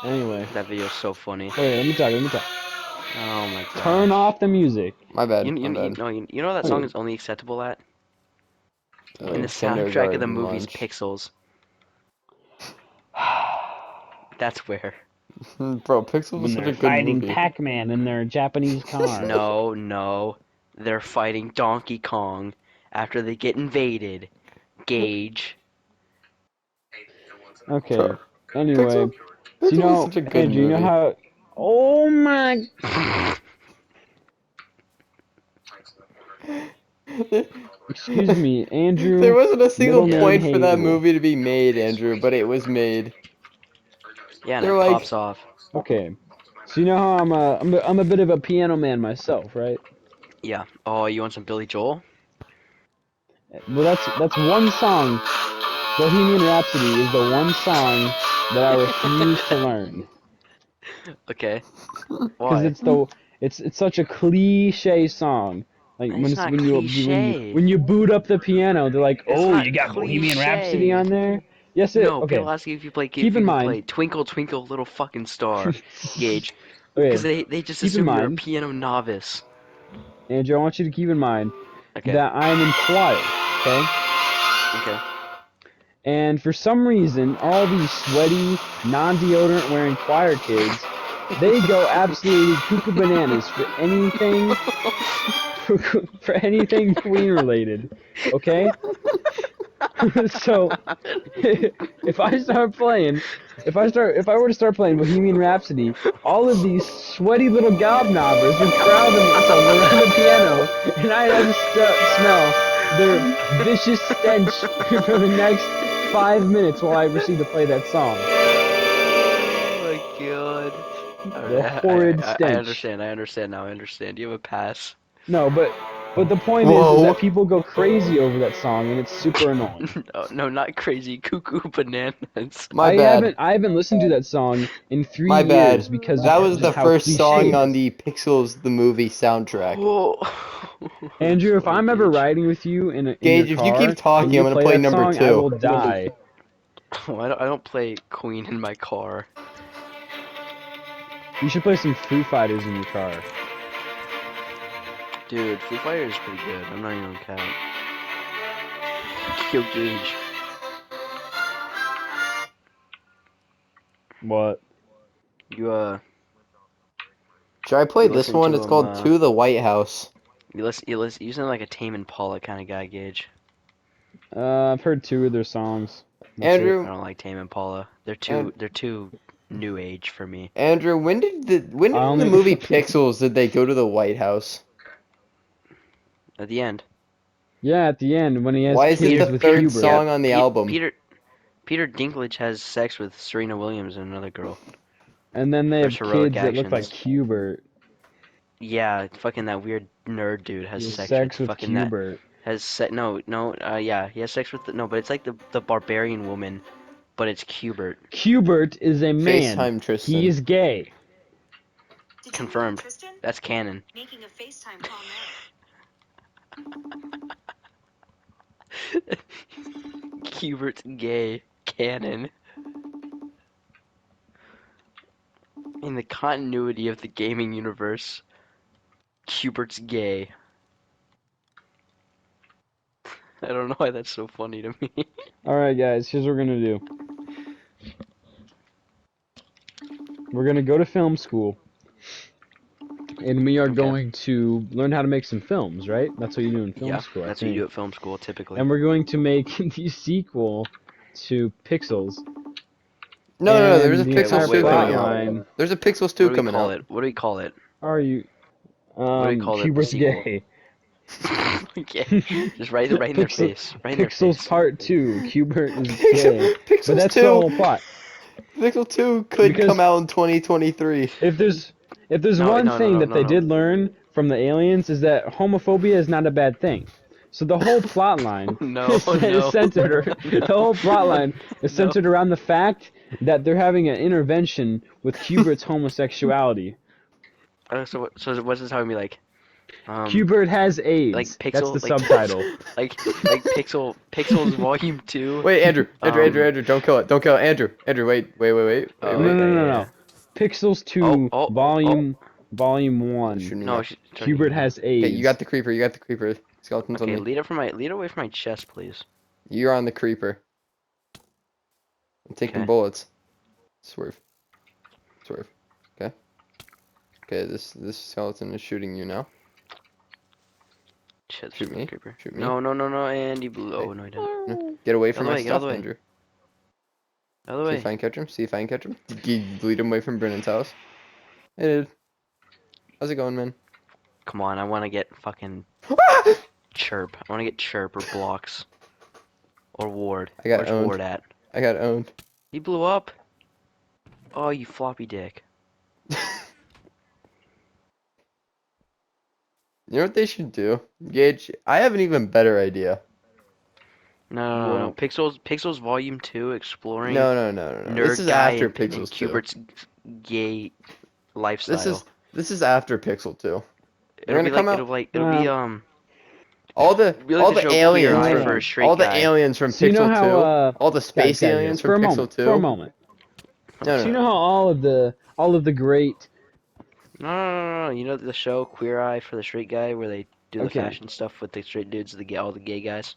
Anyway. That video is so funny. Wait, let me talk. Oh my god. Turn off the music. My bad. You, My you, you bad. know you know that song is only acceptable at in the soundtrack of the Kindergarten movies lunch. Pixels. That's where. Bro, Pixels was When such a they're good fighting movie. Pac-Man in their Japanese car. No. They're fighting Donkey Kong after they get invaded. Gage. Okay. Anyway, Pixel, so Pixel was such a good Andrew, you know movie. how? Oh my! Excuse me, There Andrew. wasn't a single Middle name point for that Hagel. movie to be made, Andrew, but it was made. Yeah, and They're it pops like, off. Okay. So you know how I'm a bit of a piano man myself, right? Yeah. Oh, you want some Billy Joel? Well, that's one song. Bohemian Rhapsody is the one song that I refuse to learn Okay. because Why? it's such a cliche song. Like It's not cliche. when you boot up the piano, they're like, It's "Oh, not you got Bohemian Rhapsody cliche. on there." Yes, it. No, Okay. people ask you if you play Keep if you in can mind. play Twinkle Twinkle Little Fucking Star, Gage, because Okay. they just Keep in assume you're a mind, piano novice. Andrew. I want you to keep in mind Okay. that I'm in choir. Okay. Okay. And for some reason, all these sweaty, non-deodorant wearing choir kids, they go absolutely cuckoo bananas for anything, for anything Queen related. Okay? So, if I start playing, if I were to start playing Bohemian Rhapsody, all of these sweaty little gobnobbers would crowd themselves around the piano, and I'd have to smell their vicious stench for the next 5 minutes while I proceed to play that song. Oh my god. The Alright, horrid I stench. understand. I understand now. I understand. You have a pass. No, but the point is that whoa. people go crazy over that song, and it's super annoying. No, not crazy. Cuckoo bananas. My bad. I haven't listened to that song in three My years bad. because That of was the just how first cliche song it on is. the Pixels the movie soundtrack. Whoa. That's Andrew, if funny, I'm ever Gage. riding with you in your Gage, if you keep car and talking, you I'm gonna play play that number song, I will 2. die. Oh, I don't play Queen in my car. You should play some Foo Fighters in your car. Dude, Foo Fighters is pretty good. I'm not even gonna cap. Yo, Gage. What? You Should I play you this listen one? to It's called To the White House. you sound like a Tame Impala kind of guy, Gage. I've heard 2 of their songs. That's it. I Andrew, don't like Tame Impala. and They're too new age for me. Andrew, when I did in the only. movie Pixels did they go to the White House? At the end, Yeah, at the end when he has Why is it kids the with third Hubert. song on the album? Peter Dinklage has sex with Serena Williams and another girl. And then they For have heroic kids that look like actions. Hubert. Yeah, fucking that weird nerd dude He has has sex with sex with fucking that Hubert. has se no, yeah, he has sex with no, but it's like the barbarian woman, but it's Cubert. Hubert is a man. FaceTime He Tristan. is gay. Confirmed. That's canon. Making a FaceTime call Cubert's gay. Canon. In the continuity of the gaming universe, Cubert's gay. I don't know why that's so funny to me. Alright, guys, here's what we're gonna do. We're gonna go to film school. And we are Okay. going to learn how to make some films, right? That's what you do in film Yeah, school, I that's what you think. do at film school typically. And we're going to make the sequel to Pixels. No, there's a And the Pixels entire 2 wait, coming plot out. line. There's a Pixels What 2 do we coming call out. it? What do we call it? Are you? What do we call it? The Hubert's sequel. gay. Yeah, just right in their face. Right in their Pixels face. Part 2. Hubert is gay. But Pixels that's 2. the whole plot. Pixel 2 could Because come out in 2023. if there's No, one no, no, thing no, that no, they no. did learn from the aliens is that homophobia is not a bad thing. So the whole plot line No, is no. centered the whole plot line is No. centered around the fact that they're having an intervention with Hubert's homosexuality. So what's this telling me like? Q*bert has AIDS. like That's Pixel, the like, subtitle. like Pixels Volume 2. Wait, Andrew, Um, Andrew, don't kill it, don't kill it, Andrew, wait. Oh, No, no, no, no, yeah. no. Pixels Oh, 2, oh, Volume Shoot 1. me no, now. Q*bert has AIDS. Okay, you got the creeper. Skeletons Okay, on me. lead away from my chest, please. You're on the creeper. I'm taking Okay. bullets. Swerve. Okay. Okay, this skeleton is shooting you now. Shit, Shoot me. creeper. Shoot me. No, and he blew. Okay. Oh no, he didn't. Get away from Get out my of the way, get out of stuff, the way. Andrew. Out of the See way. if I can catch him. Did you lead him away from Brennan's house? I did. How's it going, man? Come on, I want to get fucking chirp. I want to get chirp or blocks or ward. I got Where's owned. ward at? I got owned. He blew up. Oh, you floppy dick. You know what they should do? Gage, I have an even better idea. No. Well- Pixels Volume 2 exploring No. nerd This is guy after and Pixels 2. Q*bert's gay lifestyle. This is after Pixel 2. It'll gonna be come like out- it'll be all the We like to show Queer aliens Eye from for a straight all the guy. aliens from So you know Pixel how, 2, all the space guys, aliens for a from Pixel moment, 2. For a moment. No, So you know how all of the great No. You know the show Queer Eye for the straight guy where they do the Okay. fashion stuff with the straight dudes, all the gay guys.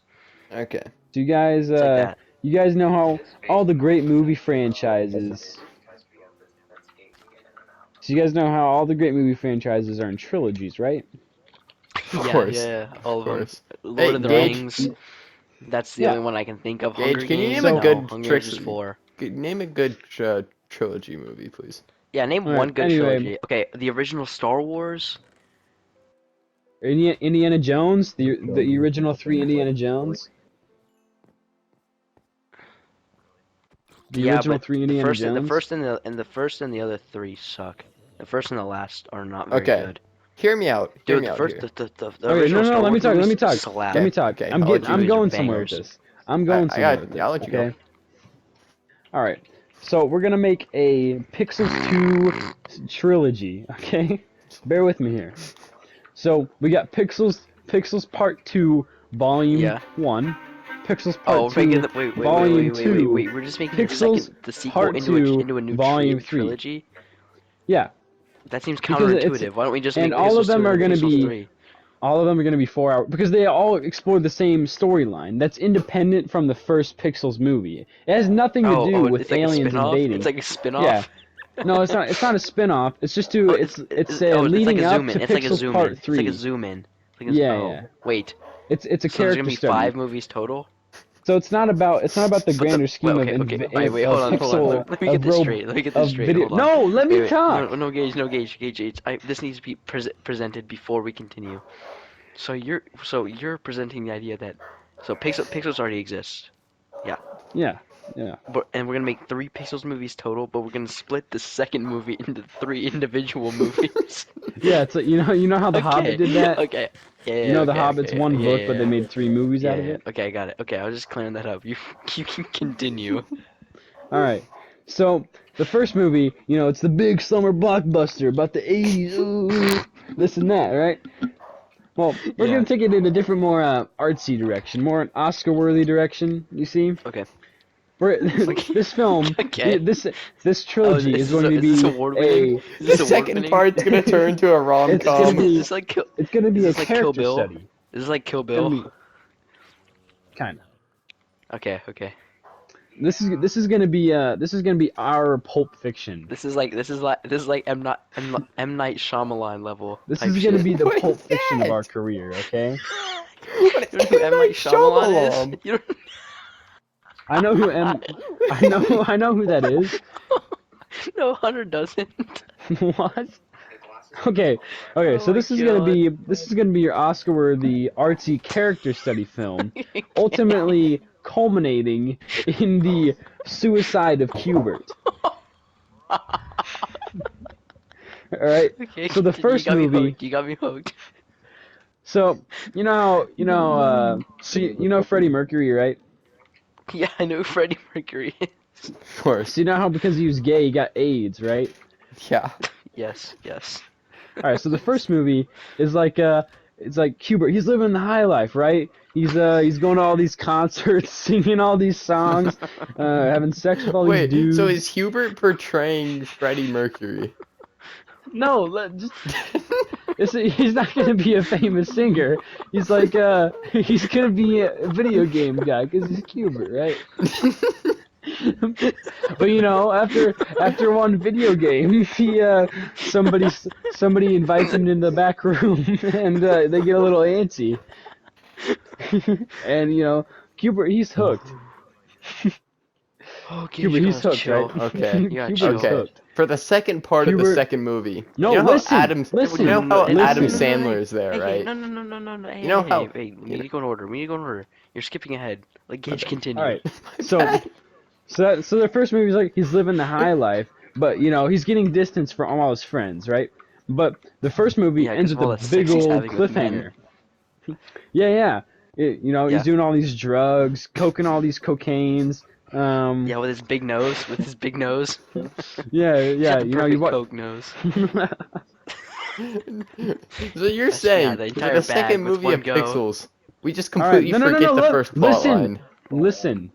Okay. Do you guys It's like that. you guys know how all the great movie franchises So you guys know how all the great movie franchises are in trilogies, right? Of course. Yeah, all of them. course. Lord Hey, of the Gage. Rings. That's the Yeah. only one I can think of. Gage, Hunger can you Games. name a no, good Hunger trick- Games is 4. Name a good trilogy movie, please. Yeah, name Alright, one good anyway. trilogy. Okay, the original Star Wars. Indiana Jones, the original 3 Indiana Jones. The Yeah, original but 3 Indiana Jones. the first and the other 3 suck. The first and the last are not very Okay. good. Hear me out. Hear Dude, me the out first, here. the Okay, original no, Star let me Wars talk. Let me movies talk. slap. Let me talk. Okay, I'm I'll let you I'm go. going somewhere with Bangers. this. I'm going somewhere with this. I'll let you go. Okay. All right. So we're gonna make a Pixels 2 trilogy. Okay. Bear with me here. So we got Pixels Part 2 Volume Yeah. 1. Pixels Part Oh, 2 we're making wait, Volume 2. We're just making Pixels the sequel Part into 2 a new Volume 3. trilogy. Yeah. That seems Because it's- counterintuitive. Why don't we just and make all of Pixels them 2 are and then gonna Pixels be 3? All of them are going to be 4 hours because they all explore the same storyline. That's independent from the first Pixels movie. It has nothing to do with it's like aliens a spin-off? invading. It's like a spin-off? Yeah. No, it's not. It's not a spin-off. It's just to. Oh, It's it's leading like a up zoom in. to It's like a Pixels zoom in. Part It's 3. like a zoom in. Yeah. Wait. It's a So there's character gonna be study. 5 movies total? So it's not about the grander scheme okay. of Wait, hold on. pixel Let me get this straight. Let me get this of straight. video. Hold on. No, let me Wait. talk. No, Gage. This needs to be presented before we continue. So you're presenting the idea that Pixels already exists. Yeah. And we're gonna make 3 Pixels movies total, but we're gonna split the second movie into 3 individual movies. Yeah. It's like, you know how the Hobbit did that. Okay. Yeah. You know, The okay, Hobbit's okay, one yeah, book, yeah, but they yeah. made 3 movies out of Yeah. it. Okay, I got it. Okay, I was just clearing that up. You can continue. All right. So the first movie, it's the big summer blockbuster about the 80s, ooh, this and that, right? Well, we're Yeah. gonna take it in a different, more artsy direction, more an Oscar-worthy direction. You see? Okay. This film, Okay. this trilogy is going to is be this award-winning? Is this The second award-winning? part's gonna turn to a It's gonna rom-com. be- Is this like Kill, it's gonna be is a this like Kill character Bill? study. Is this like Kill It's gonna Bill? be kind of. Okay. This is gonna be our Pulp Fiction. This is like M Night Shyamalan level. This type is gonna shit. be the What Pulp is Fiction of that? our career, okay? You don't know who M Night Shyamalan Shyamalan. is? You don't... I know who I know who that is. No, Hunter doesn't. What? Okay, so my this is gonna be your Oscar-worthy artsy character study film, ultimately culminating in the suicide of Q*bert. All right. Okay, So the continue. first movie. You got me hooked. So Freddie Mercury, right? Yeah, I know who Freddie Mercury is. Of course. So you know how because he was gay he got AIDS, right? Yeah. Yes. All right, so the first movie is like it's like Hubert. He's living the high life, right? He's going to all these concerts, singing all these songs, having sex with all these Wait, dudes. so is Hubert portraying Freddie Mercury? No, he's not gonna be a famous singer. He's like he's gonna be a video game guy because he's Hubert, right? But you know, after one video game, somebody invites him in the back room, and they get a little antsy, and you know, Hubert, he's hooked. Oh, Gage, Hubert, you he's gotta hooked, chill. right? Okay. You gotta Hubert's chill. Okay. hooked. For the second part of the Hubert- second movie, No, you know listen, how Adam, listen, you know how listen. Adam Listen. Sandler is there, Hey, right? no. Hey, You know hey, how- hey, we need to go in order. We need to go in order. You're skipping ahead. Let Gage continue. All right. My So, bad. so the first movie is like he's living the high life, but you know he's getting distance from all his friends, right? But the first movie Yeah, 'cause ends of with all a that big sex he's old having with men. cliffhanger. Yeah. You know Yeah. he's doing all these drugs, coking all these cocaines. Yeah, with his big nose. With his big nose. Yeah. He's got the You know you perfect watch. Coke nose. So you're That's- saying yeah, the for entire the second bag with movie one of go. Pixels, we just All right, completely no, forget the look, first plot line. listen.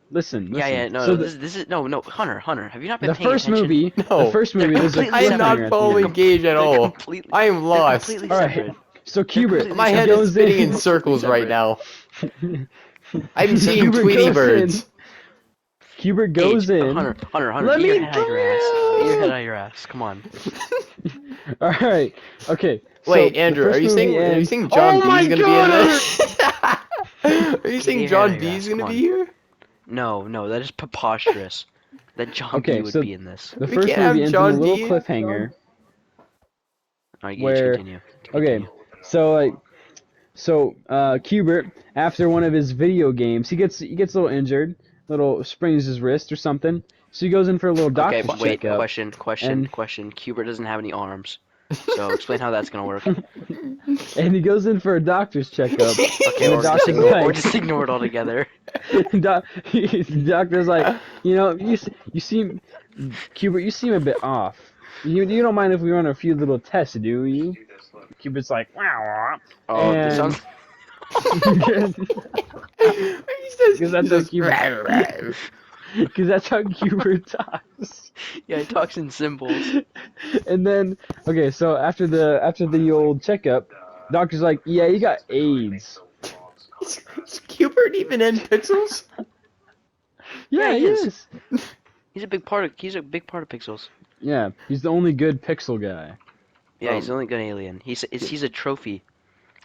Yeah, no, So this is no, Hunter, have you not been the paying first attention? movie, No. the first They're movie, there's a completely I am separate. cliffhanger not at the following end. Gage at They're all. completely- I am they're lost. completely All separate. right. So Hubert completely My head goes is spinning in in. circles right separate. now. I'm seeing Hubert Tweety goes birds. Hubert goes Gage, in. Hunter, Let get your me head out of your ass. Get your go. head out of your ass. Come on. All right. Okay. So Wait, the Andrew, first are you movie saying ends- John Oh B my is gonna be in God! this? Are you saying your John head out of B your is ass, gonna come be on. here? No, that is preposterous. That John Okay, B would so- be in this. The We first can't have movie ends John with a little D. cliffhanger. Alright, Gage, Where- continue. Okay. So Hubert, after one of his video games, he gets a little injured, little sprains his wrist or something. So he goes in for a little Okay, doctor's wait, checkup. question. and- Hubert doesn't have any arms. So explain how that's gonna work. And he goes in for a doctor's checkup. Okay, And the or doctor's like- just ignore it altogether. The doctor's like, you know, you seem, Hubert, you seem a bit off. You don't mind if we run a few little tests, do you? Hubert's like, wow. Oh, this And- sounds. Because that's how Hubert. Because that's how Hubert talks. Yeah, he talks in symbols. And then, okay, so after the old checkup, doctor's like, yeah, you got AIDS. Is Hubert even in Pixels? Yeah, Yeah, he he is. is. He's a big part of Pixels. Yeah, he's the only good pixel guy. Yeah, he's the only good alien. He's a trophy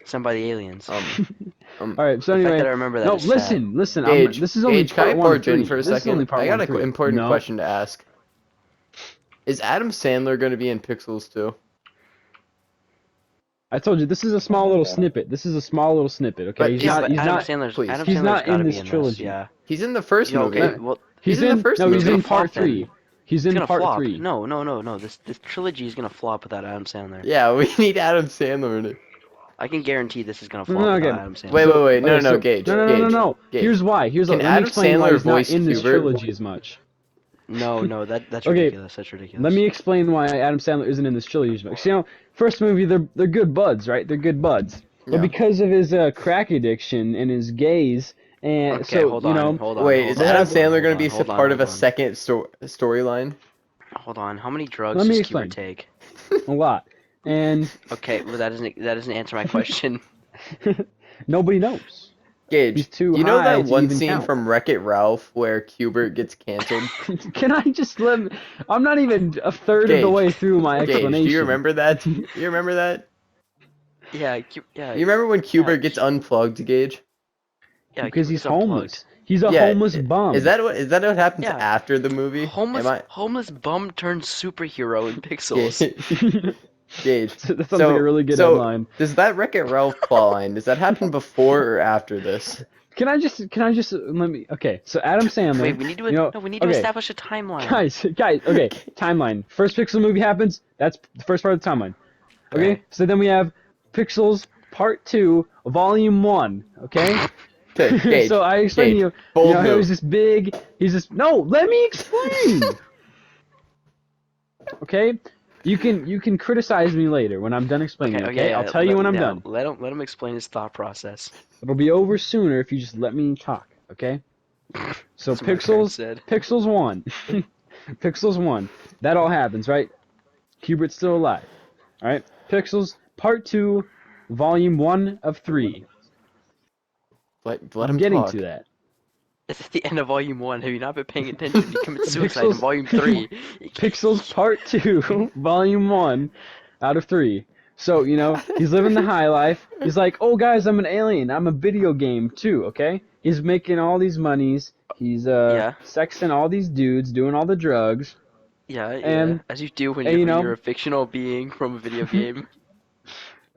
sent by the aliens. All right, so the fact anyway, that I remember that no, is sad. listen. Gage, This is only Gage, can I part one of barge in 3. for a This is only second? part I got one of an 3. important No. question to ask. Is Adam Sandler gonna be in Pixels too? I told you this is a small little snippet. Okay, But he's yeah, not. but He's Adam not. Sandler's please. Adam He's Sandler's not in gotta this be in trilogy. This, yeah. He's in the first Yeah, movie. okay. Well, He's in the first No, movie. he's gonna in part flop then. 3. He's it's in gonna part flop. 3. No. This trilogy is gonna flop without Adam Sandler. Yeah, we need Adam Sandler in it. I can guarantee this is gonna No, flop okay. without Adam Sandler. Wait, no, Okay, so- Gage. No. Gage. Here's why. Can Let me Adam explain why Sandler he's not voice in this Hubert? trilogy as much. No, that's Okay, ridiculous. That's ridiculous. Let me explain why Adam Sandler isn't in this trilogy as much. You know, first movie they're good buds, right? They're good buds. But Yeah. because of his crack addiction and his gaze, and Okay, so hold you on, know, hold on. Wait, hold is on, Adam hold on, Sandler hold gonna on, be hold on, part of a hold on. second storyline? Hold on. How many drugs Let me does Hubert explain. take? a lot, and Okay, well that doesn't answer my question. nobody knows. Gage, He's too you know high that to one even scene count. from Wreck-It Ralph where Hubert gets canceled? Can I just let? I'm not even a third of the Gage, way through my Gage, explanation. do you remember that? You remember that? Yeah. You remember when Hubert gets unplugged, Gage? Yeah, Because Hubert he's gets unplugged. homeless. He's a Yeah, homeless bum. Is that what happens Yeah. after the movie? Homeless bum turned superhero in Pixels. Gage. That sounds like a really good headline. Does that Wreck-It Ralph plotline, does that happen before or after this? Can I just let me? Okay, so Adam Sandler. Wait, we need to you know, we need to okay. establish a timeline. Guys, okay, timeline. First Pixel movie happens. That's the first part of the timeline. Okay, Okay. so then we have Pixels Part 2, Volume 1. Okay. Okay, Gage. So I explained to you. bold You know, he move. was this big. He's this. No, let me explain. Okay, You can criticize me later when I'm done explaining. Okay, yeah, I'll tell you when I'm done. Let him explain his thought process. It'll be over sooner if you just let me talk. Okay. So That's what my parents said. Pixels 1. Pixels 1. That all happens, right? Cubert's still alive. Alright? Pixels Part 2, Volume 1 of 3. Let I'm him getting talk. to that. It's at the end of Volume 1. Have you not been paying attention? He commits suicide in Pixels- Volume 3. Pixels Part 2, Volume 1 out of 3. So, you know, he's living the high life. He's like, oh, guys, I'm an alien. I'm a video game, too, okay? He's making all these monies. He's Yeah. sexting all these dudes, doing all the drugs. Yeah, And- as you do when and, you know- you're a fictional being from a video game.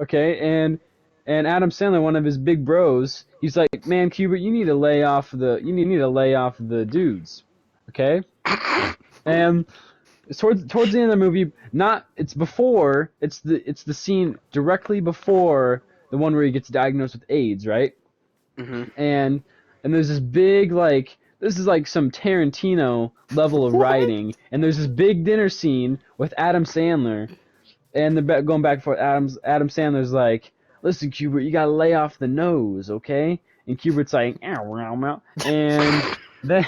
Okay, and Adam Sandler, one of his big bros, he's like, man, Cubert, you need to lay off the dudes, okay? And it's towards the end of the movie, it's the scene directly before the one where he gets diagnosed with AIDS, right? hmm And there's this big, like, this is like some Tarantino level of writing, and there's this big dinner scene with Adam Sandler, and going back and forth, Adam Sandler's like, listen, Cubert, you gotta lay off the nose, okay? And Cubert's like, and then,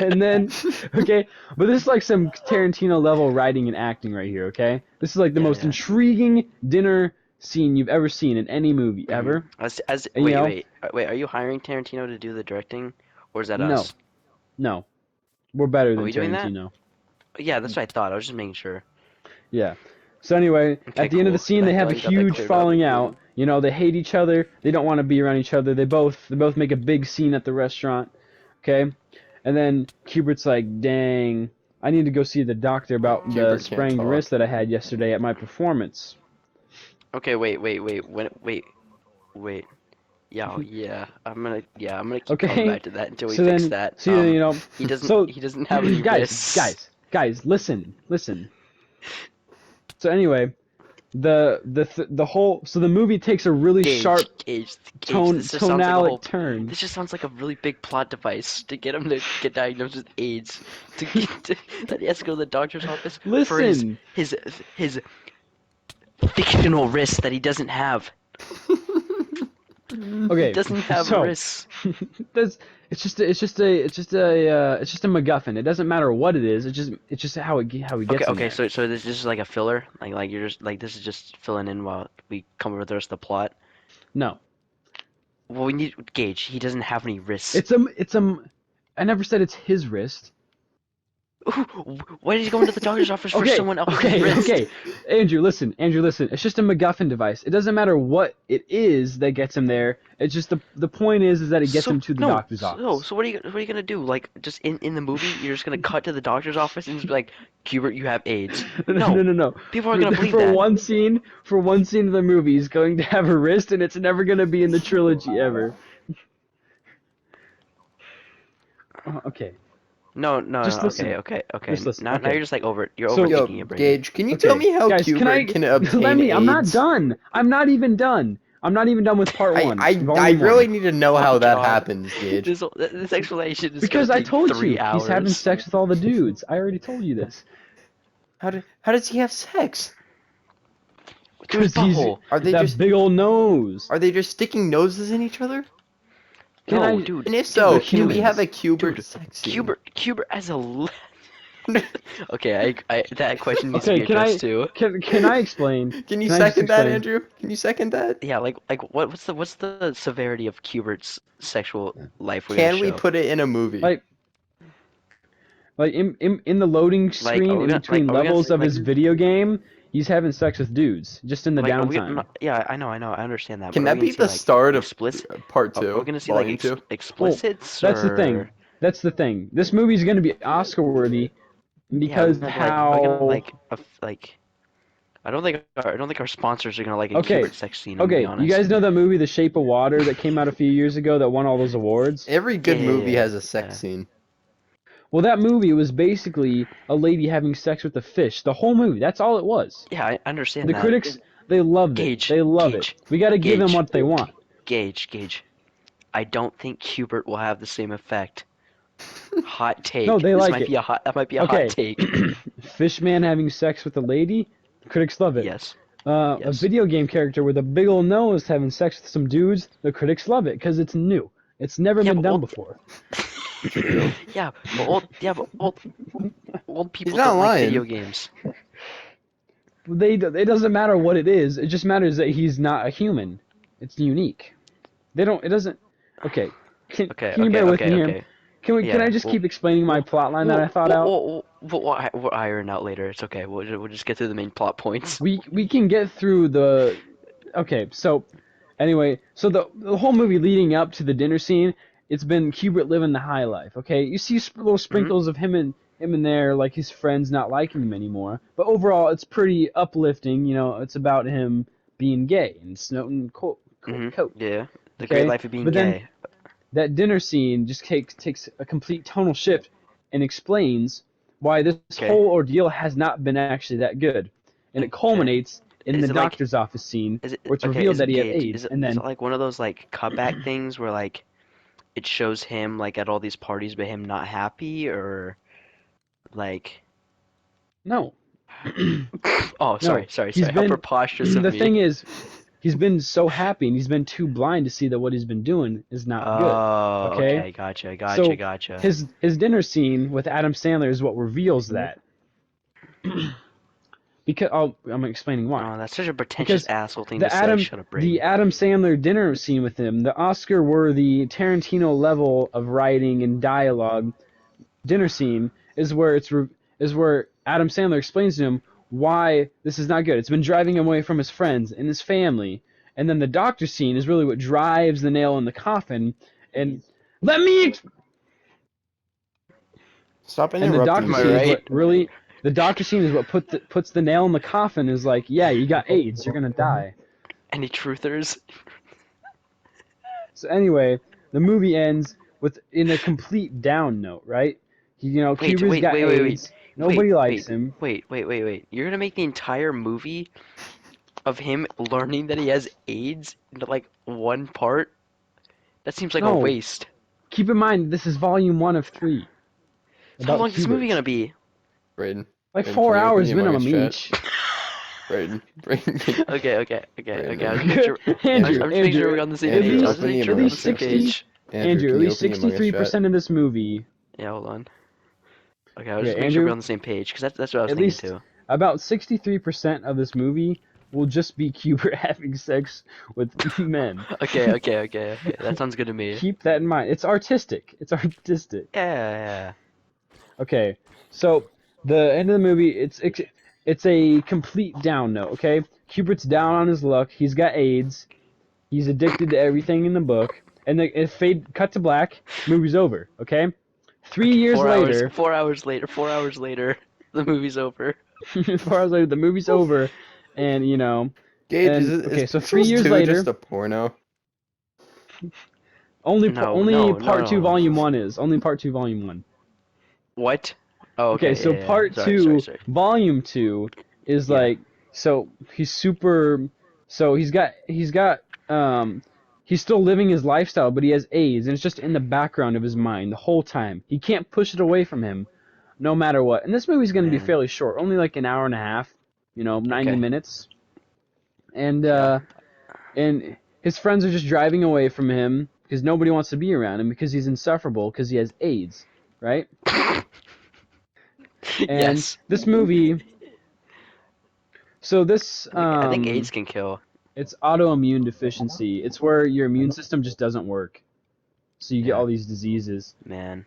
and then, okay, but this is like some Tarantino level writing and acting right here, okay? This is like the Yeah, most yeah. intriguing dinner scene you've ever seen in any movie, ever. As And, you know- wait, are you hiring Tarantino to do the directing, or is that No. us? No. We're better than we doing that? Tarantino. Yeah, that's what I thought. I was just making sure. Yeah. So anyway, Okay, at the end of the cool. scene, they I have a like that they huge cleared up. falling out. You know, they hate each other. They don't want to be around each other. They both make a big scene at the restaurant. Okay, and then Kubert's like, "Dang, I need to go see the doctor about Kubert the can't sprained talk. wrist that I had yesterday at my performance." Okay, wait. Yeah, I'm gonna keep Okay, coming back to that until we so fix then, that. so you know, he doesn't so he doesn't have any wrists. guys, listen. So anyway, the whole the movie takes a really sharp Gage, tonalic turn. This just sounds like a really big plot device to get him to get diagnosed with AIDS. That he has to go to the doctor's office for Listen. his fictional wrist that he doesn't have. Okay, He doesn't have so, wrists. it's just a MacGuffin. It doesn't matter what it is. It's just how he gets in Okay, there. so this is like a filler. Like you're just like this is just filling in while we come up with the rest of the plot. No, Well, we need Gage. He doesn't have any wrists. I never said it's his wrist. Why did he go into the doctor's office for someone else's wrist? Okay. Andrew, listen. It's just a MacGuffin device. It doesn't matter what it is that gets him there. It's just the point is that it gets him to the doctor's office. So what are you gonna do? Like just in the movie, you're just gonna cut to the doctor's office and just be like, Hubert, you have AIDS. No. People are gonna believe for that. one scene of the movie, he's going to have a wrist, and it's never gonna be in the trilogy ever. Okay. No. Just listen. Okay. Just listen, Now okay. you're just like you're So- Yo, overthinking it, Brady. Gage, can you Okay, tell me how guys, Kubert can obtain let me. I'm not AIDS? done. I'm not even done. I'm not even done with part one. I Volume really one. need to know how Oh, that God. happens, Gage. This explanation is Because gonna I take told 3 you hours. he's having sex with all the dudes. I already told you this. How does he have sex? Through his 'Cause he's- butthole. Are they that just big old nose. are they just sticking noses in each other? Can No, I- dude. And if so, dude, can we humans. have a Kubert Dude, sex scene? Hubert has a. Okay, I that question needs to Okay, be can I addressed too. can I explain? Can you Can I just second that, explain? Andrew? Can you second that? Yeah, like what's the severity of Hubert's sexual life? We're Can gonna we show? put it in a movie? Like in the loading screen are we in gonna- between are we gonna levels say, of his video game, he's having sex with dudes just in the Like, are we downtime. gonna, yeah, I know, I understand that. Can but are that we be gonna the see, like, start of explicit? part Are 2? we gonna see volume like 2? explicits? That's the or... thing. That's the thing. This movie's gonna be Oscar worthy because yeah, how are we gonna like I don't think our sponsors are gonna like a Okay, Hubert sex scene. I'm gonna okay, be honest. you guys know that movie The Shape of Water that came out a few years ago that won all those awards? Every good Yeah, movie yeah, has a sex yeah. scene. Well, that movie was basically a lady having sex with a fish. The whole movie. That's all it was. Yeah, I understand The that. critics, they loved it. Gage, They love Gage, it. We got to give them Gage. what they want. Gage. I don't think Hubert will have the same effect. Hot take. No, they This like might it. be a hot. That might be a Okay. hot take. Fishman having sex with a lady, the critics love it. Yes. A Yes. video game character with a big old nose having sex with some dudes, the critics love it because it's new. It's never Yeah, been but done old- before. Old people not don't like lying. video games. It doesn't matter what it is. It just matters that he's not a human. It's unique. They don't. It doesn't. Okay. Okay, Can you okay, bear with okay, me here? okay. Can Yeah, I just well- keep explaining my plot line that I thought out? We'll iron out later. It's okay. We'll just get through the main plot points. We can get through the. Okay, so anyway, so the whole movie leading up to the dinner scene, it's been Hubert living the high life. Okay, you see little sprinkles of him in there, like his friends not liking him anymore. But overall, it's pretty uplifting. You know, it's about him being gay and Snowden coat. Yeah. The Okay, great life of being but then- gay. That dinner scene just takes a complete tonal shift and explains why this Okay. whole ordeal has not been actually that good, and it culminates in Is the it like- doctor's office scene Is it where it's okay, revealed is that he had Gage, AIDS, is and then it like one of those like cutback things where like it shows him like at all these parties but him not happy or like no. oh sorry he's how been- preposterous of The me. thing is, he's been so happy and he's been too blind to see that what he's been doing is not good. Oh, okay? okay, gotcha. So, His dinner scene with Adam Sandler is what reveals that. Because I'm explaining why. Oh, that's such a pretentious Because asshole thing to say. Shut up, The Brady. Adam Sandler dinner scene with him, the Oscar-worthy Tarantino level of writing and dialogue dinner scene is where is where Adam Sandler explains to him why this is not good. It's been driving him away from his friends and his family. And then the doctor scene is really what drives the nail in the coffin. And let me. Stop And the interrupting doctor Am I me. scene is right? what really. The doctor scene is what puts the nail in the coffin. Is like, yeah, you got AIDS. You're gonna die. Any truthers? So anyway, the movie ends in a complete down note, right? Wait, Cuba's wait, got wait, wait, wait. AIDS. Nobody Wait, likes wait, him. Wait. You're gonna make the entire movie of him learning that he has AIDS into like one part? That seems like a No. waste. Keep in mind, this is volume 1 of 3. So how about long is this movie Hubert. gonna be? Braden. Like Can 4 you open hours the minimum Among Us each. chat? Braden. Okay. I was just making sure. Andrew, I'm just making sure we're on the same Andrew, page. I was just open the making sure we're on Among the Us same chat. page. Andrew, can at you least open the Among Us chat? 63% of this movie, Yeah, hold on. Okay, I was Okay, just making sure we're Andrew, on the same page because that's what I was at thinking least too. about 63% of this movie will just be Hubert having sex with men. Okay. That sounds good to me. Keep that in mind. It's artistic. Yeah. Okay, so the end of the movie, it's a complete down note. Okay, Hubert's down on his luck. He's got AIDS. He's addicted to everything in the book. And cut to black. Movie's over. Okay, 3 years 4 later. hours. 4 hours later. 4 hours later, the movie's over. 4 hours later, the movie's over, and you know. Gage, And- is okay, so Pixels 3 years 2 later- just a porno? Only No, part 2 no. volume 1 is. Only part 2 volume 1. What? Oh, Okay, so yeah. part Sorry, 2 sorry. volume 2 is Yeah. like, so he's super, so he's still living his lifestyle, but he has AIDS, and it's just in the background of his mind the whole time. He can't push it away from him, no matter what. And this movie's going to be Man. fairly short, only like an hour and a half, 90 Okay. minutes. And Yeah. and his friends are just driving away from him because nobody wants to be around him because he's insufferable because he has AIDS, right? And Yes. this movie. So this, I think AIDS can kill. it's autoimmune deficiency. It's where your immune system just doesn't work, so you get Yeah. all these diseases. Man,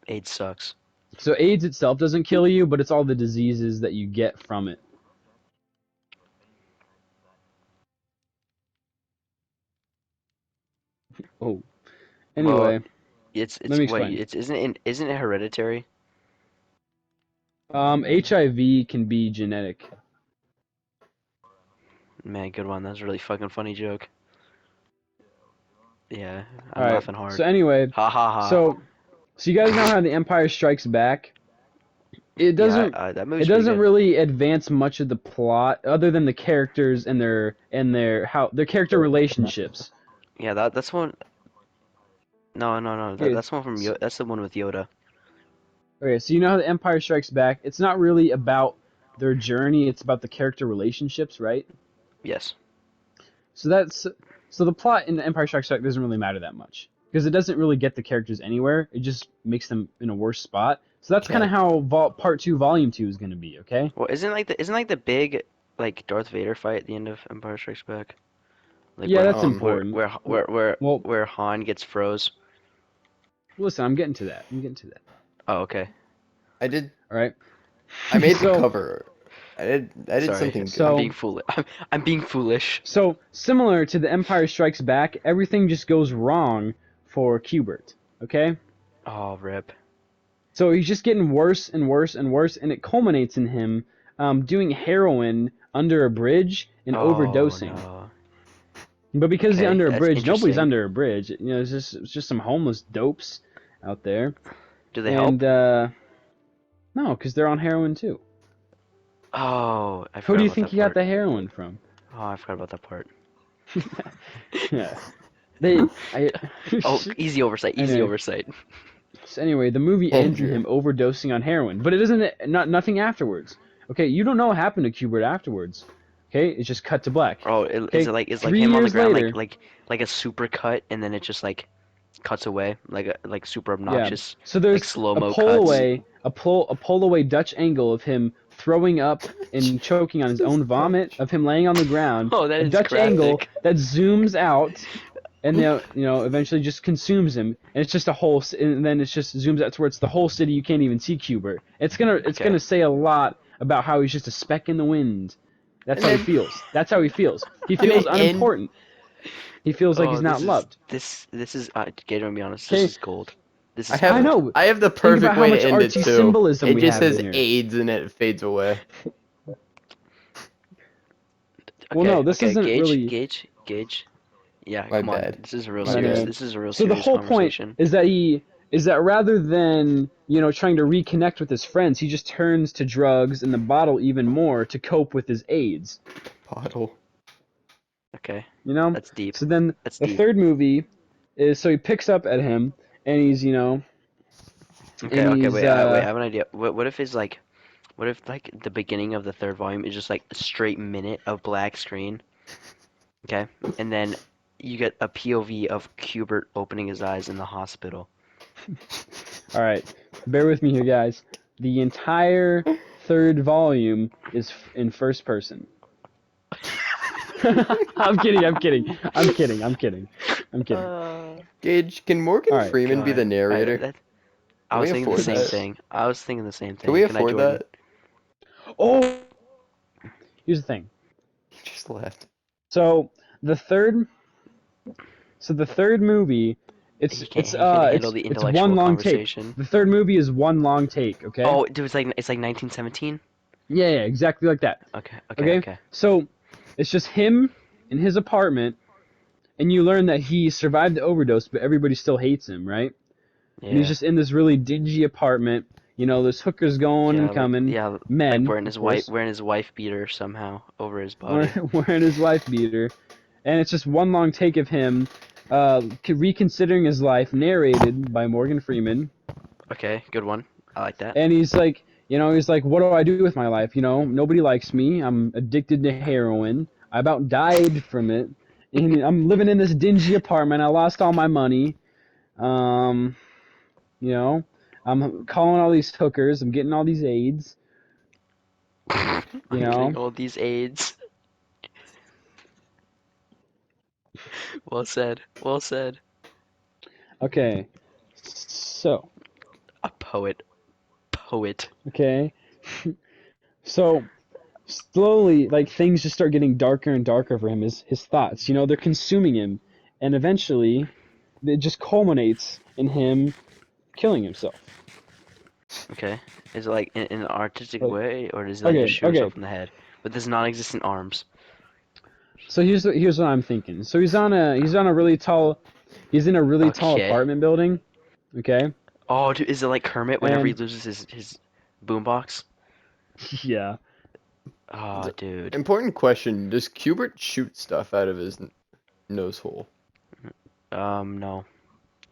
AIDS sucks. So AIDS itself doesn't kill you, but it's all the diseases that you get from it. Oh, anyway, It's Let me explain. wait, isn't it hereditary? HIV can be genetic. Man, good one. That was a really fucking funny joke. Yeah, I'm All right. laughing hard. So anyway, Ha ha ha. so you guys know how The Empire Strikes Back? It doesn't. Yeah, that It movie's pretty doesn't good. really advance much of the plot, other than the characters and their character relationships. Yeah, that's one. No. Yeah, That's one from that's the one with Yoda. Okay, so you know how The Empire Strikes Back, it's not really about their journey, it's about the character relationships, right? Yes. So that's so the plot in The Empire Strikes Back doesn't really matter that much because it doesn't really get the characters anywhere. It just makes them in a worse spot. So that's kind of Okay. how Part 2, Volume 2 is going to be, okay? Well, isn't like the big like Darth Vader fight at the end of Empire Strikes Back? Like Yeah, where that's Um, where important. where where where Well, where Han gets froze. listen, I'm getting to that. I'm getting to that. Oh, okay. I did. All right. I made the So cover. I did Sorry. something I'm good. so being foolish. I'm being foolish. so similar to The Empire Strikes Back, everything just goes wrong for Qbert, okay? Oh, rip. So he's just getting worse and worse and worse, and it culminates in him doing heroin under a bridge and Oh overdosing. no. But because he's Okay, under a that's bridge, nobody's interesting. under a bridge. You know, it's just some homeless dopes out there, Do they help? and no, because they're on heroin too. Oh, I Who do forgot you about think that he got part. the heroin from? Oh, I forgot about that part. Yeah, they. Oh, easy oversight. Easy Anyway, oversight. so anyway, the movie ends in Andrew. him overdosing on heroin, but it doesn't. Not nothing afterwards. Okay, you don't know what happened to Qbert afterwards. Okay, it's just cut to black. Oh, is Okay, it like is like 3 him on the years ground like later. like a super cut and then it just like cuts away like super Yeah. obnoxious So like there's slow a mo pull cuts. away, a pull away Dutch angle of him throwing up and choking on his Just own vomit, touch. of him laying on the ground, Oh, that a is Dutch angle graphic. that zooms out, and then eventually just consumes him, and it's just a whole, and then it just zooms out to where it's the whole city. You can't even see Qbert. It's Okay. gonna say a lot about how he's just a speck in the wind. That's And how he then feels. That's how he feels. He and feels they end. unimportant. He feels like he's Oh, not loved. this is Gator, to be honest, this Okay, is gold. This I is I have gold. know. I have the Think perfect about how way to much end it artsy too. symbolism It we just have says in here. AIDS and it fades away. Well, no, Okay, this okay, isn't Gage, really. Gage, Gage. Yeah, My come on. bad. This is a real My serious. Anyway, bad. This is a real so the serious whole point conversation. is that rather than trying to reconnect with his friends, he just turns to drugs and the bottle even more to cope with his AIDS. Bottle. Okay, You know. that's deep. So then That's the deep. third movie is so he picks up at him and he's and Okay, okay, he's wait. I have an idea. What if it's like, what if like the beginning of the third volume is just like a straight minute of black screen? Okay, and then you get a POV of Hubert opening his eyes in the hospital. all right. Bear with me here, guys. The entire third volume is in first person. I'm kidding. I'm kidding. I'm kidding. I'm kidding. I'm kidding. Gage, can All Morgan right. Freeman be the God, narrator? I Can was we thinking the afford same that? thing. I was thinking the same Can thing. we Good night, afford Jordan. that? Oh, here's the thing. He just left. So the third, so the third movie, it's He it's can't uh handle it's the it's one intellectual long take. conversation. The third movie is one long take. Okay. Oh, dude, it's like 1917. Yeah, yeah, exactly like that. Okay, okay, Okay. okay. So it's just him in his apartment, and you learn that he survived the overdose, but everybody still hates him, right? And he's Yeah, just in this really dingy apartment. There's hookers going yeah, and coming, like men, wearing of his wife course, wearing his wife beater somehow over his body. wearing his wife beater, and it's just one long take of him reconsidering his life, narrated by Morgan Freeman, Okay, good one. I like that. and he's like, what do I do with my life? Nobody likes me. I'm addicted to heroin. I about died from it, and I'm living in this dingy apartment. I lost all my money. Um, you know, I'm calling all these hookers. I'm getting all these aids. You I'm getting know. all these AIDS. Well said. Well said. Okay. So, A poet. Poet. okay. So slowly, like things just start getting darker and darker for him. His thoughts, they're consuming him, and eventually, it just culminates in him killing himself. Okay. Is it like in an artistic Like, way, or does he like just okay, shoot okay. himself in the head with his non-existent arms? So here's what I'm thinking. So he's in a really tall Okay. apartment building. Okay, Oh, dude, is it like Kermit whenever he and loses his boombox? yeah. Oh, dude. Important question. Does Qbert shoot stuff out of his nose hole? No.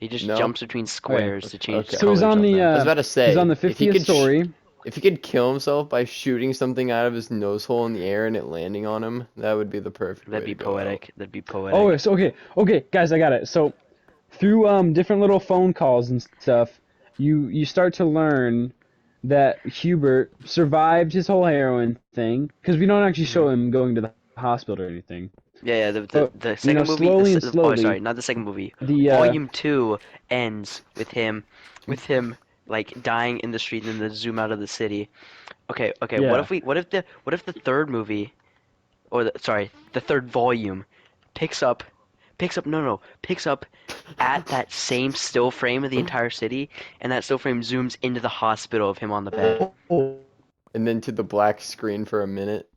He just No? jumps between squares to change the Okay. So he's colors on of the them. I was about to say, he's on the if he 50th could story. if he could kill himself by shooting something out of his nose hole in the air and it landing on him, that would be the perfect That'd way be to go out. poetic. That'd be Oh, poetic. yes, okay, guys, I got it. So through different little phone calls and stuff, you start to learn that Hubert survived his whole heroin thing because we don't actually show him going to the hospital or anything. Yeah, the But the second movie. slowly and Oh, slowly, sorry, not the second movie. the Volume 2 ends with him like dying in the street, and then they zoom out of the city. Okay. yeah. What if the third movie, or the third volume, picks up, picks up at that same still frame of the entire city, and that still frame zooms into the hospital of him on the bed. And then to the black screen for a minute.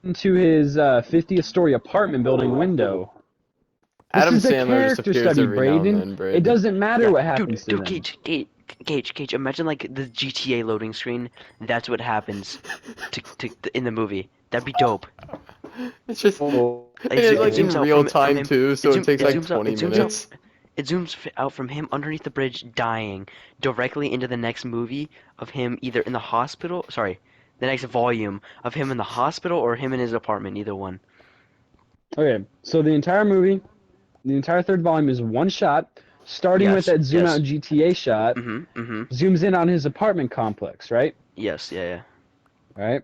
Into his 50th story apartment building window. This Adam is a Sandler just character appears study, every now and Braden. then, It Braden. doesn't matter Yeah, what happens to dude, them. Gage, imagine like the GTA loading screen. That's what happens in the movie. That'd be dope. It's just Oh, and it's It like in zooms out real from time him. too, so it takes like zooms out. 20 It zooms out. minutes. It zooms out from him underneath the bridge, dying, directly into the next movie of him either in the hospital. Sorry, the next volume of him in the hospital or him in his apartment. Either one. okay, so the entire movie, the entire third volume is one shot, starting with Yes. that zoom Yes. out GTA shot, Mm-hmm. zooms in on his apartment complex, right? Yes. Yeah. Right?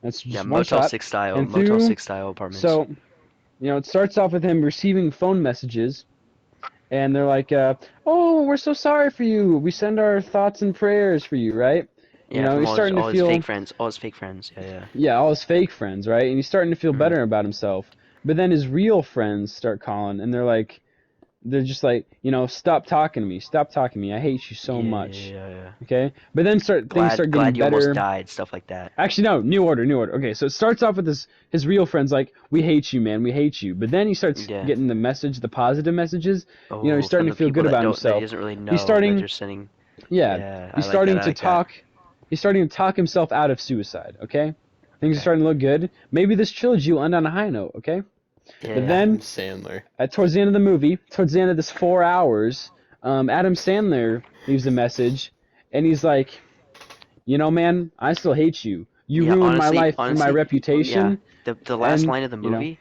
That's just Yeah. one Motel shot. 6 style. And Motel through, 6 style apartments. so, it starts off with him receiving phone messages, and they're like, oh, we're so sorry for you. We send our thoughts and prayers for you, right? Yeah, from He's starting to all his feel, fake friends. All his fake friends. Yeah. yeah, all his fake friends, right? And he's starting to feel Mhm. better about himself. But then his real friends start calling, and they're just like, stop talking to me. Stop talking to me. I hate you so much. Yeah. Okay? But then things start getting Glad you almost better. died. Stuff like that. Actually, no, new order. Okay, so it starts off with his real friends like, we hate you, man, we hate you. But then he starts Yeah. getting the positive messages. Oh, He's starting from to feel people good about that he himself. doesn't really know He's starting, that you're sending. yeah, Yeah, I he's like starting that. I to like that. talk. He's starting to talk himself out of suicide. Okay, things are Okay. starting to look good. Maybe this trilogy will end on a high note. Okay. Yeah. But then, Adam Sandler. towards the end of the movie, towards the end of this 4 hours, Adam Sandler leaves a message, and he's like, man, I still hate you. You Yeah, ruined my life and my honestly, reputation. the last And, line of the movie,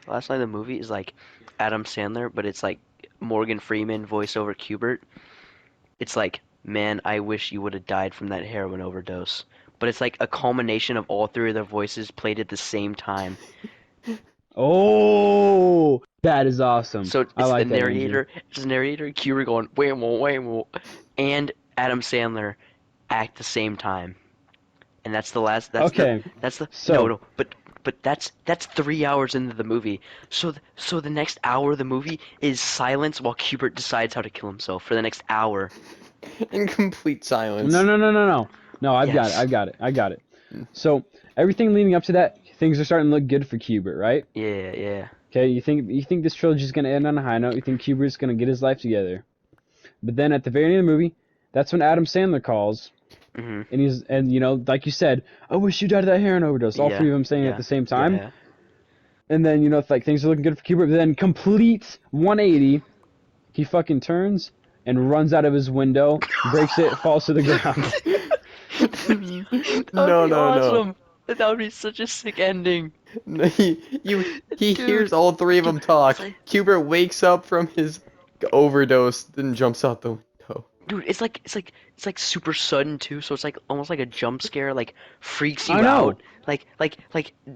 is like Adam Sandler, but it's like Morgan Freeman voiceover Cubert. It's like, man, I wish you would have died from that heroin overdose. But it's like a culmination of all three of their voices played at the same time. oh, that is awesome. So I it's like that, Andrew. it's the narrator, Cubert going, whammo, and Adam Sandler act the same time. And that's the last. Okay, That's the so no. But that's 3 hours into the movie. So the next hour of the movie is silence while Cubert decides how to kill himself for the next hour. In complete silence. no, I've Yes. got it. So everything leading up to that, things are starting to look good for Cubert, right? Yeah. Okay, you think this trilogy is gonna end on a high note? You think Cubert's gonna get his life together? But then at the very end of the movie, that's when Adam Sandler calls, hmm and like you said, I wish you died of that heroin overdose. All Yeah, three of them saying it at yeah, the same time. Yeah. And then, it's like things are looking good for Cubert, but then complete 180, he fucking turns and runs out of his window, breaks it, falls to the ground. No. That would be such a sick ending. No, he Dude, hears all three of them talk. it's like- Cubert wakes up from his overdose, then jumps out the window. Dude, it's like super sudden too, so it's like almost like a jump scare, like freaks you I know. out. Like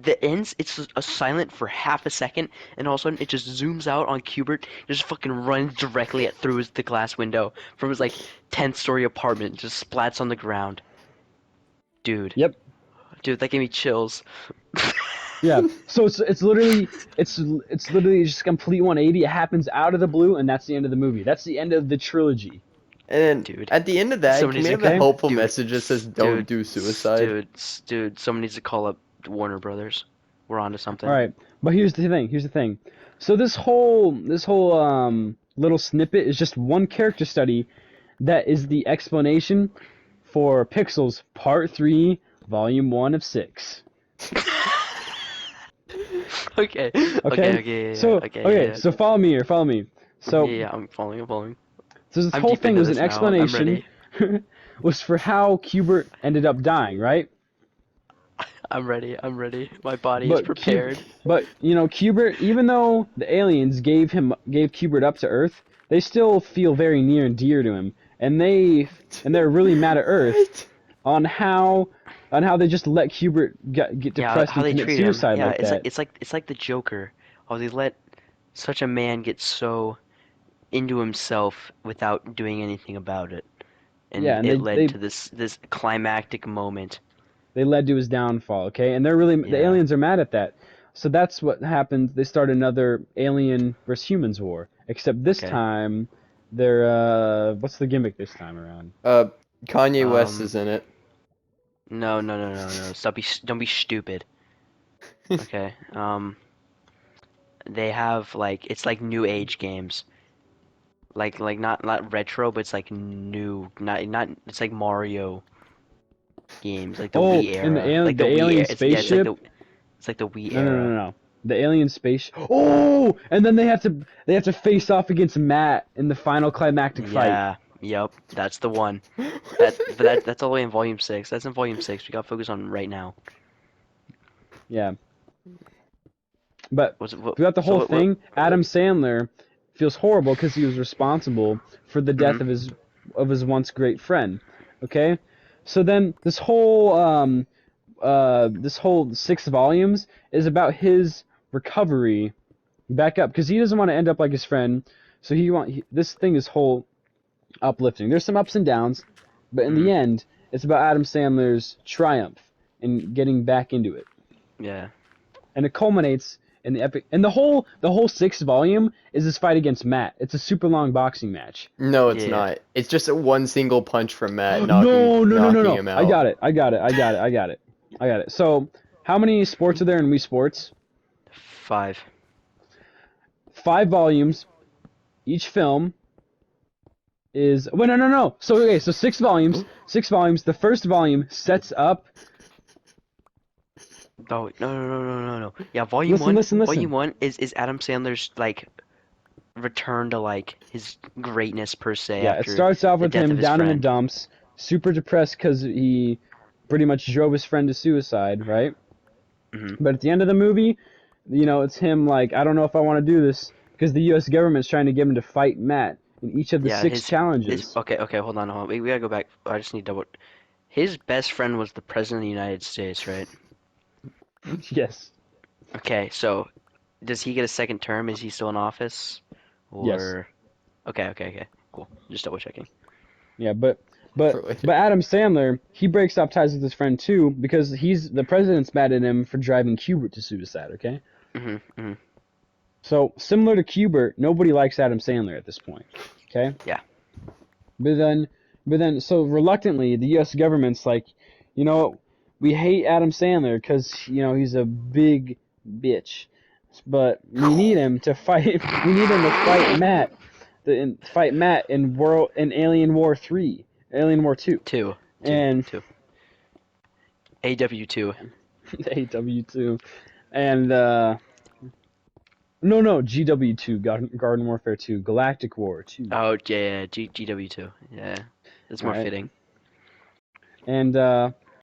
the ends, it's a silent for half a second, and all of a sudden it just zooms out on Cubert, just fucking runs directly through the glass window from his like 10th story apartment, just splats on the ground. Dude, Yep. that gave me chills. Yeah. So it's literally just a complete 180. It happens out of the blue, and that's the end of the movie. That's the end of the trilogy. And then Dude. at the end of that, can Somebody's we have okay. a helpful Dude, message that says "Don't dude, do suicide"? Dude, someone needs to call up Warner Brothers. We're onto something. All right, but here's the thing. So this whole little snippet is just one character study that is the explanation for Pixels Part 3, Volume 1 of 6. Okay. Okay. Yeah, So okay. so follow me here. So, Yeah, I'm following. I'm following. so this I'm whole deep thing into was an this now. I'm explanation ready. was for how Kubert ended up dying, right? I'm ready. I'm ready. My body is But prepared. Kubert, even though the aliens gave Kubert up to Earth, they still feel very near and dear to him, and they're really mad at Earth What? on how they just let Kubert get Yeah, depressed how and they commit treated him. suicide Yeah, like that. it's like the Joker. How they let such a man get so into himself without doing anything about it, Yeah, and and it led to this climactic moment. they led to his downfall. Okay, and the Yeah. aliens are mad at that. So that's what happened. They start another alien versus humans war. Except this Okay. time, they're what's the gimmick this time around? Uh, Kanye West Um. is in it. No, no, no, no, no. Don't be stupid. Okay. They have like it's like new age games. Like not retro, but it's like new. Not. It's like Mario games, like the Oh, Wii and era, like the the Wii. alien It's yeah. spaceship. It's like the Wii No, no, no, era. no. The alien space. Oh, and then they have to face off against Matt in the final climactic fight. Yeah. Yep. That's the one. What the heck? That's all the way in Volume 6. That's in Volume 6. We got to focus on right now. Yeah, but What's what? throughout the So whole what? thing, Adam Sandler feels horrible because he was responsible for the death Mhm. of his once great friend. Okay, so then this whole 6 volumes is about his recovery back up because he doesn't want to end up like his friend. So this thing is whole uplifting. There's some ups and downs, but in the Mhm. end, it's about Adam Sandler's triumph and getting back into it. Yeah. And it culminates in the epic. And the whole 6 volume is this fight against Matt. It's a super long boxing match. No, it's Yeah. not. It's just a one single punch from Matt No, no, no, no, knocking no. him I out. got it. I got it. I got it. I got it. I got it. So, how many sports are there in Wii Sports? 5. 5 volumes. Each film is. Wait, no, no, no. So, okay, so 6 volumes. 6 volumes. The first volume sets up. Oh no no no no no no. Yeah, Volume Listen, 1. listen, Volume listen. 1 is Adam Sandler's like return to like his greatness per se Yeah, it after starts off the with death of him his down in the friend. dumps, super depressed because he pretty much drove his friend to suicide, right? Mhm. But at the end of the movie, it's him like, I don't know if I want to do this because the U.S. government's trying to get him to fight Matt in each of the Yeah, six his challenges. okay, hold on, hold on. We gotta go back. I just need double. His best friend was the president of the United States, right? Yes, Okay, so does he get a second term? Is he still in office? yes, Or okay, okay, okay. Cool. Just double checking. yeah, but For later. but Adam Sandler, he breaks up ties with his friend too because the president's mad at him for driving Kubert to suicide. Okay, Mhm. Mhm. so similar to Kubert, nobody likes Adam Sandler at this point. Okay. Yeah. But then, so reluctantly, the U.S. government's like, you know, we hate Adam Sandler because he's a big bitch, but we need him to fight. We need him to fight Matt, in Alien War 3, Alien War 2, Two. Two. and Two. AW2. AW2, and no GW2, Garden Warfare 2, Galactic War 2. Oh yeah, GW2. Yeah. That's All more right, fitting. and